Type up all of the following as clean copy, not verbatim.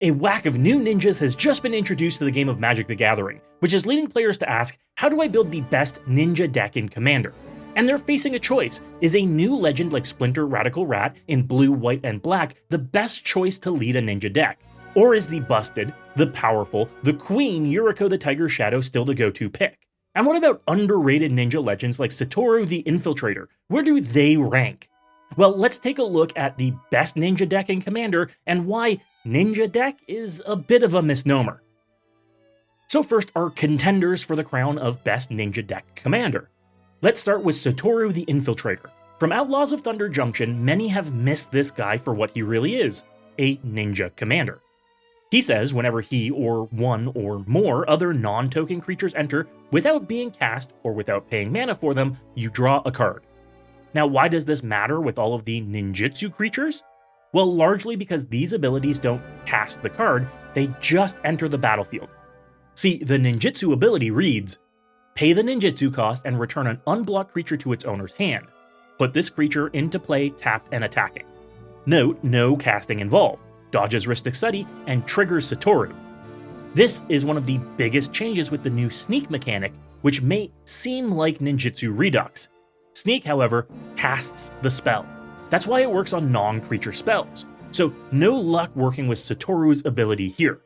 A whack of new ninjas has just been introduced to the game of Magic the Gathering, which is leading players to ask, how do I build the best ninja deck in Commander? And they're facing a choice. Is a new legend like Splinter Radical Rat in blue, white, and black the best choice to lead a ninja deck? Or is the busted, the powerful, the queen Yuriko the Tiger Shadow still the go-to pick? And what about underrated ninja legends like Satoru the Infiltrator? Where do they rank? Well, let's take a look at the best ninja deck in Commander and why ninja deck is a bit of a misnomer. So first are contenders for the crown of best ninja deck Commander. Let's start with Satoru the Infiltrator. From Outlaws of Thunder Junction, many have missed this guy for what he really is, a ninja commander. He says whenever he or one or more other non-token creatures enter without being cast or without paying mana for them, you draw a card. Now, why does this matter with all of the ninjutsu creatures? Well, largely because these abilities don't cast the card, they just enter the battlefield. See, the ninjutsu ability reads, pay the ninjutsu cost and return an unblocked creature to its owner's hand. Put this creature into play tapped and attacking. Note, no casting involved, dodges Ristic Study, and triggers Satoru. This is one of the biggest changes with the new sneak mechanic, which may seem like ninjutsu redux. Sneak, however, casts the spell. That's why it works on non-creature spells, so no luck working with Satoru's ability here.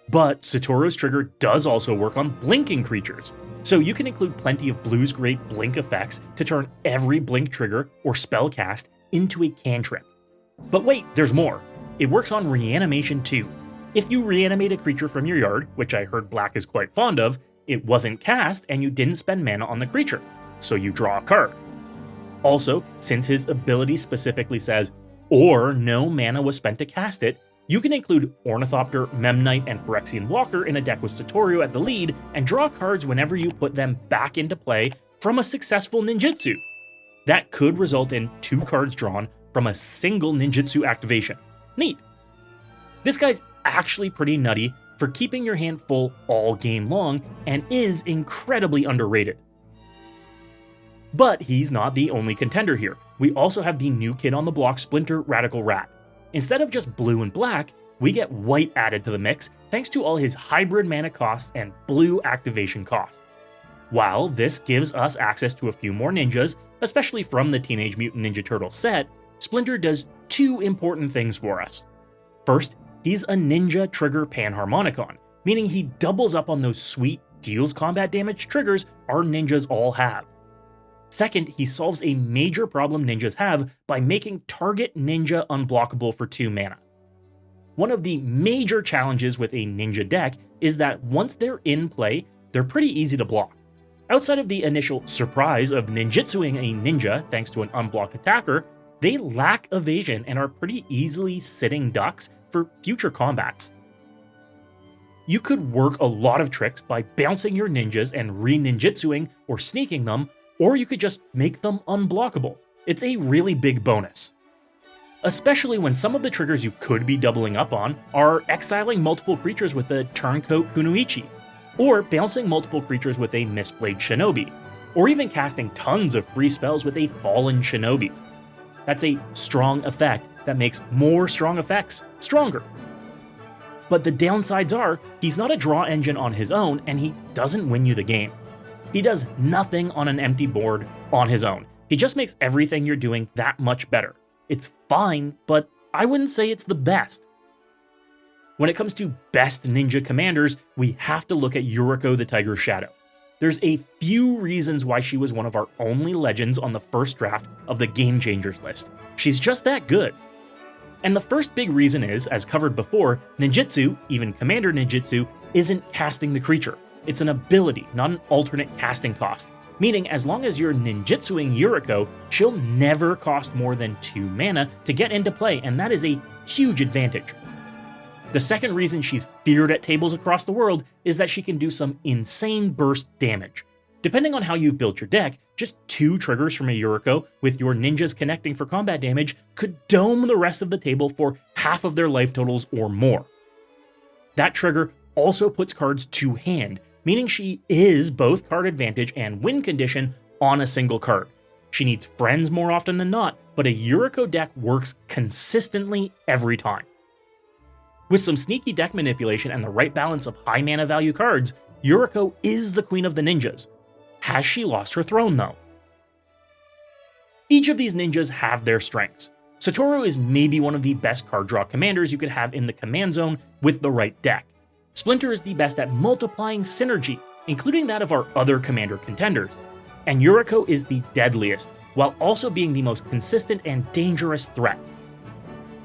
But Satoru's trigger does also work on blinking creatures, so you can include plenty of Blue's Great blink effects to turn every blink trigger or spell cast into a cantrip. But wait, there's more. It works on reanimation too. If you reanimate a creature from your yard, which I heard Black is quite fond of, it wasn't cast and you didn't spend mana on the creature, so you draw a card. Also, since his ability specifically says, or no mana was spent to cast it, you can include Ornithopter, Memnite, and Phyrexian Walker in a deck with Satoru at the lead and draw cards whenever you put them back into play from a successful ninjutsu. That could result in 2 cards drawn from a single ninjutsu activation. Neat. This guy's actually pretty nutty for keeping your hand full all game long and is incredibly underrated. But he's not the only contender here. We also have the new kid on the block, Splinter Radical Rat. Instead of just blue and black, we get white added to the mix thanks to all his hybrid mana costs and blue activation cost. While this gives us access to a few more ninjas, especially from the Teenage Mutant Ninja Turtles set, Splinter does 2 important things for us. First, he's a ninja trigger panharmonicon, meaning he doubles up on those sweet deals combat damage triggers our ninjas all have. Second, he solves a major problem ninjas have by making target ninja unblockable for 2 mana. One of the major challenges with a ninja deck is that once they're in play, they're pretty easy to block. Outside of the initial surprise of ninjutsuing a ninja thanks to an unblocked attacker, they lack evasion and are pretty easily sitting ducks for future combats. You could work a lot of tricks by bouncing your ninjas and re-ninjutsuing or sneaking them, or you could just make them unblockable. It's a really big bonus. Especially when some of the triggers you could be doubling up on are exiling multiple creatures with a Turncoat Kunoichi, or bouncing multiple creatures with a Mistblade Shinobi, or even casting tons of free spells with a Fallen Shinobi. That's a strong effect that makes more strong effects stronger. But the downsides are, he's not a draw engine on his own and he doesn't win you the game. He does nothing on an empty board on his own. He just makes everything you're doing that much better. It's fine, but I wouldn't say it's the best. When it comes to best ninja commanders, we have to look at Yuriko the Tiger Shadow. There's a few reasons why she was one of our only legends on the first draft of the Game Changers list. She's just that good. And the first big reason is, as covered before, ninjutsu, even commander ninjutsu, isn't casting the creature. It's an ability, not an alternate casting cost. Meaning, as long as you're ninjutsuing Yuriko, she'll never cost more than 2 mana to get into play, and that is a huge advantage. The second reason she's feared at tables across the world is that she can do some insane burst damage. Depending on how you've built your deck, just 2 triggers from a Yuriko with your ninjas connecting for combat damage could dome the rest of the table for half of their life totals or more. That trigger also puts cards to hand, meaning she is both card advantage and win condition on a single card. She needs friends more often than not, but a Yuriko deck works consistently every time. With some sneaky deck manipulation and the right balance of high mana value cards, Yuriko is the queen of the ninjas. Has she lost her throne though? Each of these ninjas have their strengths. Satoru is maybe one of the best card draw commanders you could have in the command zone with the right deck. Splinter is the best at multiplying synergy, including that of our other commander contenders. And Yuriko is the deadliest, while also being the most consistent and dangerous threat.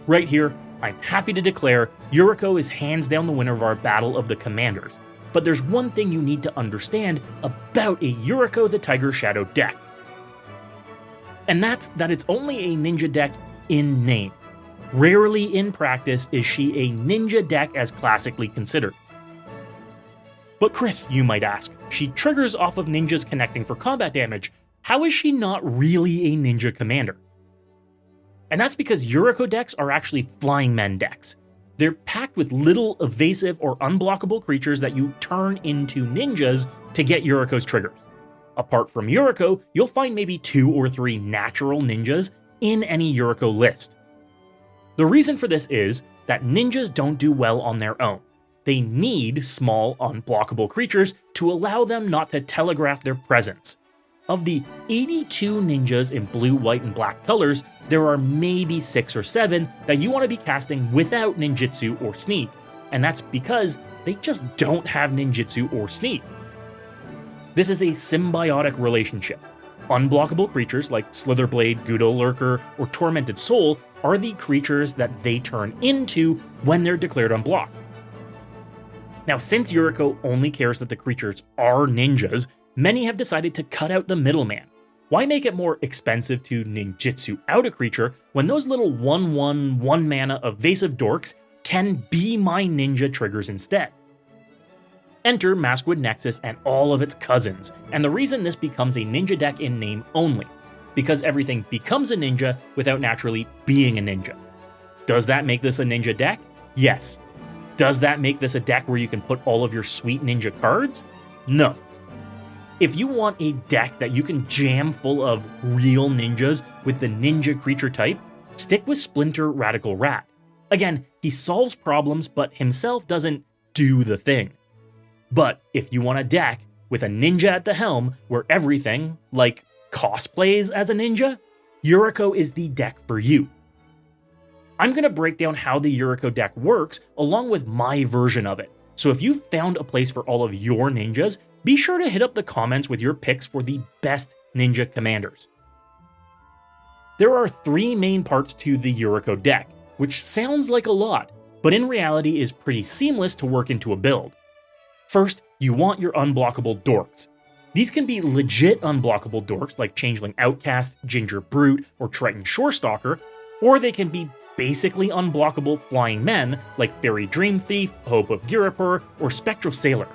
Right here, I'm happy to declare Yuriko is hands down the winner of our battle of the commanders. But there's one thing you need to understand about a Yuriko the Tiger Shadow deck. And that's that it's only a ninja deck in name. Rarely in practice is she a ninja deck as classically considered. But Chris, you might ask, she triggers off of ninjas connecting for combat damage. How is she not really a ninja commander? And that's because Yuriko decks are actually flying men decks. They're packed with little evasive or unblockable creatures that you turn into ninjas to get Yuriko's triggers. Apart from Yuriko, you'll find maybe 2 or 3 natural ninjas in any Yuriko list. The reason for this is that ninjas don't do well on their own. They need small, unblockable creatures to allow them not to telegraph their presence. Of the 82 ninjas in blue, white, and black colors, there are maybe 6 or 7 that you want to be casting without ninjutsu or sneak, and that's because they just don't have ninjutsu or sneak. This is a symbiotic relationship. Unblockable creatures like Slitherblade, Gudo Lurker, or Tormented Soul are the creatures that they turn into when they're declared unblocked. Now, since Yuriko only cares that the creatures are ninjas, many have decided to cut out the middleman. Why make it more expensive to ninjutsu out a creature when those little 1/1, 1 mana evasive dorks can be my ninja triggers instead? Enter Maskwood Nexus and all of its cousins, and the reason this becomes a ninja deck in name only, because everything becomes a ninja without naturally being a ninja. Does that make this a ninja deck? Yes. Does that make this a deck where you can put all of your sweet ninja cards? No. If you want a deck that you can jam full of real ninjas with the ninja creature type, stick with Splinter Radical Rat. Again, he solves problems, but himself doesn't do the thing. But if you want a deck with a ninja at the helm where everything, like cosplays as a ninja, Yuriko is the deck for you. I'm going to break down how the Yuriko deck works along with my version of it, so if you've found a place for all of your ninjas, be sure to hit up the comments with your picks for the best ninja commanders. There are 3 main parts to the Yuriko deck, which sounds like a lot, but in reality is pretty seamless to work into a build. First, you want your unblockable dorks. These can be legit unblockable dorks like Changeling Outcast, Ginger Brute, or Triton Shorestalker, or they can be basically unblockable flying men like Fairy Dream Thief, Hope of Girapur, or Spectral Sailor.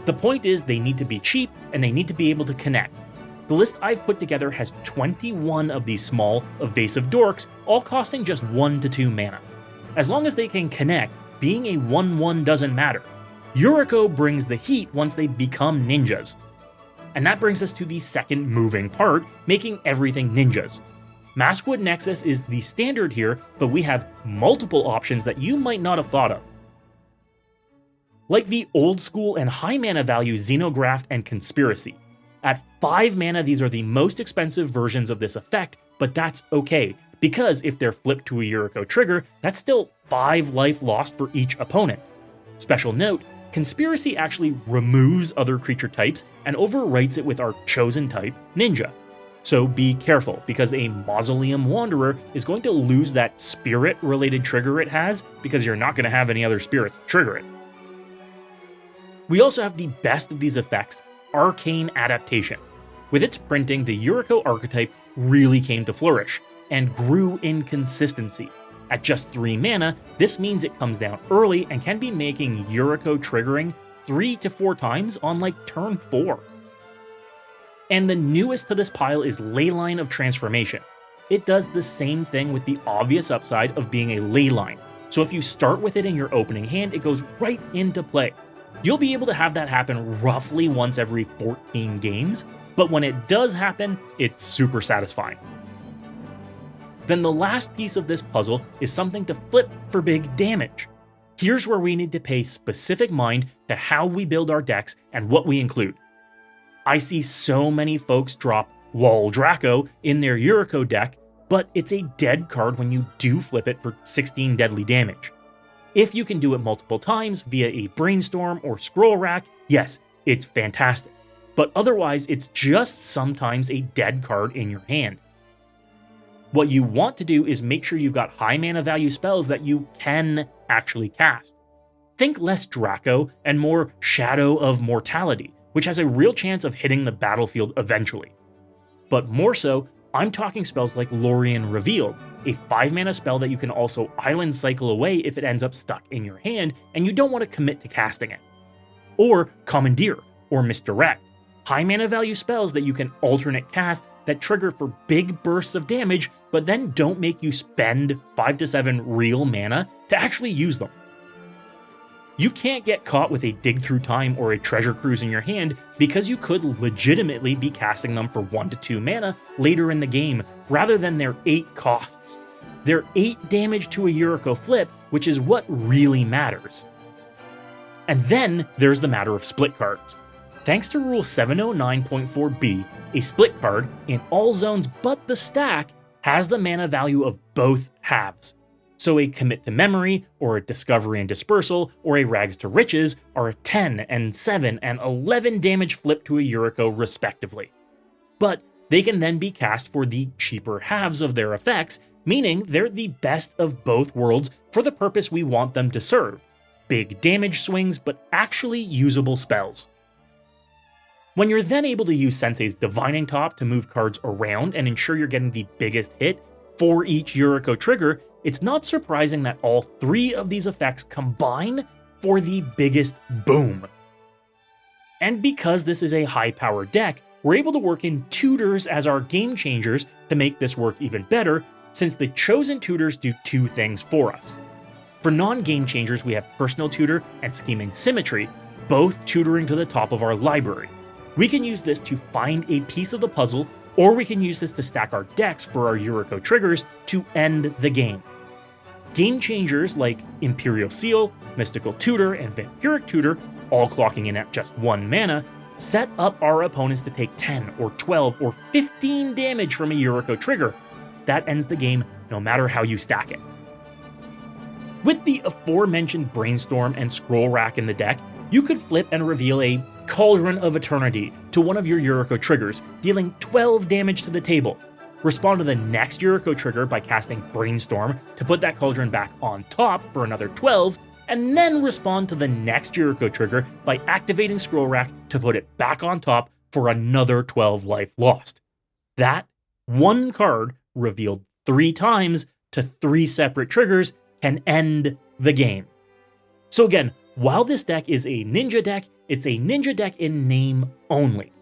The point is they need to be cheap and they need to be able to connect. The list I've put together has 21 of these small, evasive dorks, all costing just 1 to 2 mana. As long as they can connect, being a 1/1 doesn't matter. Yuriko brings the heat once they become ninjas. And that brings us to the second moving part, making everything ninjas. Maskwood Nexus is the standard here, but we have multiple options that you might not have thought of. Like the old school and high mana value Xenograft and Conspiracy. At 5 mana, these are the most expensive versions of this effect, but that's okay, because if they're flipped to a Yuriko trigger, that's still 5 life lost for each opponent. Special note, Conspiracy actually removes other creature types and overwrites it with our chosen type, Ninja. So be careful, because a Mausoleum Wanderer is going to lose that spirit-related trigger it has, because you're not going to have any other spirits trigger it. We also have the best of these effects, Arcane Adaptation. With its printing, the Yuriko archetype really came to flourish, and grew in consistency. At just 3 mana, this means it comes down early and can be making Yuriko triggering 3 to 4 times on like turn 4. And the newest to this pile is Leyline of Transformation. It does the same thing with the obvious upside of being a leyline, so if you start with it in your opening hand, it goes right into play. You'll be able to have that happen roughly once every 14 games, but when it does happen, it's super satisfying. Then the last piece of this puzzle is something to flip for big damage. Here's where we need to pay specific mind to how we build our decks and what we include. I see so many folks drop LOL Draco in their Yuriko deck, but it's a dead card when you do flip it for 16 deadly damage. If you can do it multiple times via a Brainstorm or Scroll Rack, yes, it's fantastic. But otherwise, it's just sometimes a dead card in your hand. What you want to do is make sure you've got high mana value spells that you can actually cast. Think less Draco and more Shadow of Mortality, which has a real chance of hitting the battlefield eventually. But more so, I'm talking spells like Lorien Revealed, a 5 mana spell that you can also island cycle away if it ends up stuck in your hand and you don't want to commit to casting it. Or Commandeer, or Misdirect, high mana value spells that you can alternate cast that trigger for big bursts of damage, but then don't make you spend 5 to 7 real mana to actually use them. You can't get caught with a Dig Through Time or a Treasure Cruise in your hand because you could legitimately be casting them for 1 to 2 mana later in the game rather than their 8 costs. They're 8 damage to a Yuriko flip, which is what really matters. And then there's the matter of split cards. Thanks to Rule 709.4b, a split card in all zones but the stack has the mana value of both halves. So a Commit to Memory, or a Discovery and Dispersal, or a Rags to Riches are a 10 and 7 and 11 damage flip to a Yuriko respectively. But they can then be cast for the cheaper halves of their effects, meaning they're the best of both worlds for the purpose we want them to serve. Big damage swings, but actually usable spells. When you're then able to use Sensei's Divining Top to move cards around and ensure you're getting the biggest hit for each Yuriko trigger, it's not surprising that all 3 of these effects combine for the biggest boom. And because this is a high-powered deck, we're able to work in Tutors as our game changers to make this work even better, since the chosen Tutors do 2 things for us. For non-game changers, we have Personal Tutor and Scheming Symmetry, both tutoring to the top of our library. We can use this to find a piece of the puzzle, or we can use this to stack our decks for our Yuriko triggers to end the game. Game changers like Imperial Seal, Mystical Tutor, and Vampiric Tutor, all clocking in at just 1 mana, set up our opponents to take 10 or 12 or 15 damage from a Yuriko trigger. That ends the game no matter how you stack it. With the aforementioned Brainstorm and Scroll Rack in the deck, you could flip and reveal a Cauldron of Eternity to one of your Yuriko triggers, dealing 12 damage to the table. Respond to the next Yuriko trigger by casting Brainstorm to put that Cauldron back on top for another 12, and then respond to the next Yuriko trigger by activating Scroll Rack to put it back on top for another 12 life lost. That one card, revealed 3 times to 3 separate triggers, can end the game. So again, while this deck is a ninja deck, it's a ninja deck in name only.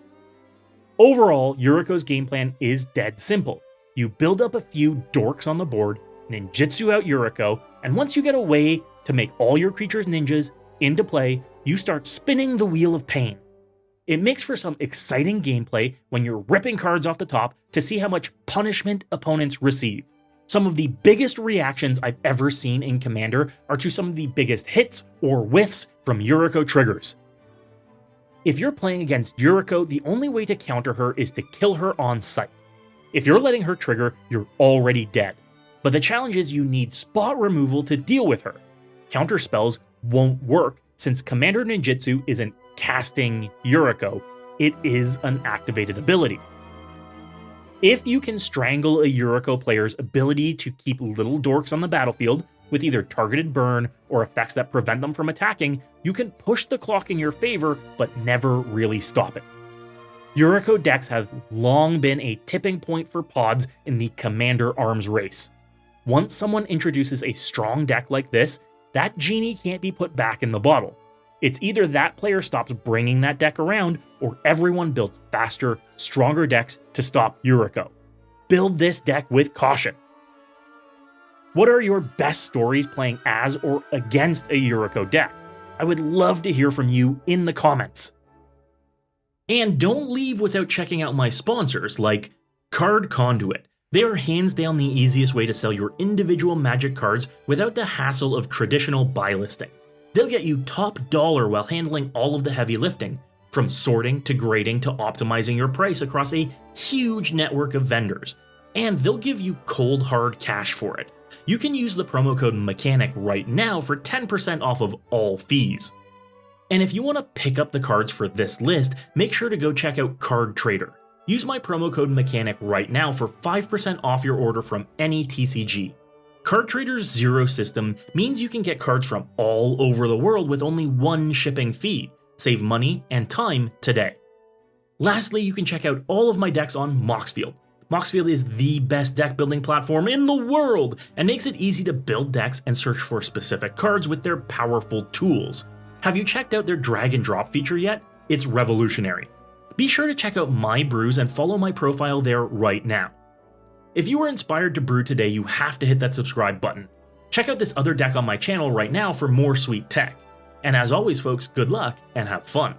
Overall, Yuriko's game plan is dead simple. You build up a few dorks on the board, ninjutsu out Yuriko, and once you get a way to make all your creatures ninjas into play, you start spinning the wheel of pain. It makes for some exciting gameplay when you're ripping cards off the top to see how much punishment opponents receive. Some of the biggest reactions I've ever seen in Commander are to some of the biggest hits or whiffs from Yuriko triggers. If you're playing against Yuriko, the only way to counter her is to kill her on sight. If you're letting her trigger, you're already dead. But the challenge is you need spot removal to deal with her. Counter spells won't work since Commander Ninjutsu isn't casting Yuriko, it is an activated ability. If you can strangle a Yuriko player's ability to keep little dorks on the battlefield with either targeted burn or effects that prevent them from attacking, you can push the clock in your favor but never really stop it. Yuriko decks have long been a tipping point for pods in the Commander arms race. Once someone introduces a strong deck like this, that genie can't be put back in the bottle. It's either that player stops bringing that deck around, or everyone builds faster, stronger decks to stop Yuriko. Build this deck with caution. What are your best stories playing as or against a Yuriko deck? I would love to hear from you in the comments. And don't leave without checking out my sponsors like Card Conduit, They are hands down the easiest way to sell your individual Magic cards without the hassle of traditional buy listing. They'll get you top dollar while handling all of the heavy lifting, from sorting to grading to optimizing your price across a huge network of vendors. And they'll give you cold hard cash for it. You can use the promo code MECHANIC right now for 10% off of all fees. And if you want to pick up the cards for this list, make sure to go check out Card Trader. Use my promo code MECHANIC right now for 5% off your order from any TCG. Card Trader's zero system means you can get cards from all over the world with only one shipping fee. Save money and time today. Lastly, you can check out all of my decks on MOXFIELD. MOXFIELD is the best deck building platform in the world and makes it easy to build decks and search for specific cards with their powerful tools. Have you checked out their drag and drop feature yet? It's revolutionary. Be sure to check out my brews and follow my profile there right now. If you were inspired to brew today, you have to hit that subscribe button. Check out this other deck on my channel right now for more sweet tech. And as always folks, good luck and have fun.